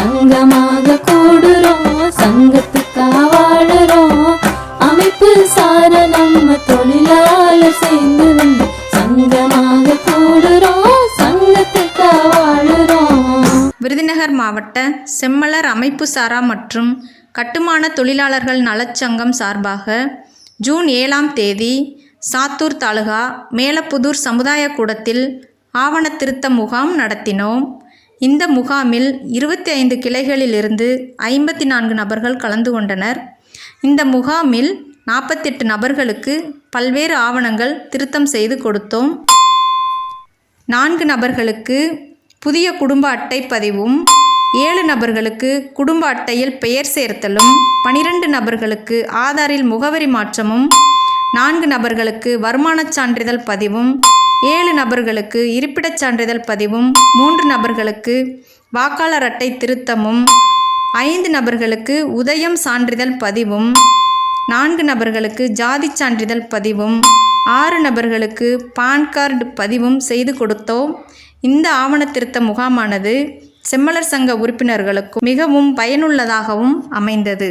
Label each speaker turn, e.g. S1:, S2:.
S1: சங்கமாக கூடுறோம், சங்கத்துக்கா வாழுறோம். அமைப்பு சார நம்ம தொழிலாளர் சேர்ந்து வந்து சங்கமாக கூடுறோம், சங்கத்துக்கா வாழுறோம்.
S2: விருதுநகர் மாவட்ட செம்மலர் அமைப்பு சாரா மற்றும் கட்டுமான தொழிலாளர்கள் நலச்சங்கம் சார்பாக ஜூன் 7ஆம் தேதி சாத்தூர் தாலுகா மேலப்புதூர் சமுதாய கூடத்தில் ஆவண திருத்த முகாம் நடத்தினோம். இந்த முகாமில் 25 கிளைகளிலிருந்து 54 நபர்கள் கலந்து கொண்டனர். இந்த முகாமில் 48 நபர்களுக்கு பல்வேறு ஆவணங்கள் திருத்தம் செய்து கொடுத்தோம். 4 நபர்களுக்கு புதிய குடும்ப அட்டை பதிவும், 7 நபர்களுக்கு குடும்ப அட்டையில் பெயர் சேர்த்தலும், 12 நபர்களுக்கு ஆதாரில் முகவரி மாற்றமும், 4 நபர்களுக்கு வருமானச் சான்றிதழ் பதிவும், 7 நபர்களுக்கு இருப்பிடச் சான்றிதழ் பதிவும், 3 நபர்களுக்கு வாக்காளர் அட்டை திருத்தமும், 5 நபர்களுக்கு உதயம் சான்றிதழ் பதிவும், 4 நபர்களுக்கு ஜாதி சான்றிதழ் பதிவும், 6 நபர்களுக்கு பான் கார்டு பதிவும் செய்து கொடுத்தோம். இந்த ஆவண திருத்த முகாமானது செம்மலர் சங்க உறுப்பினர்களுக்கு மிகவும் பயனுள்ளதாகவும் அமைந்தது.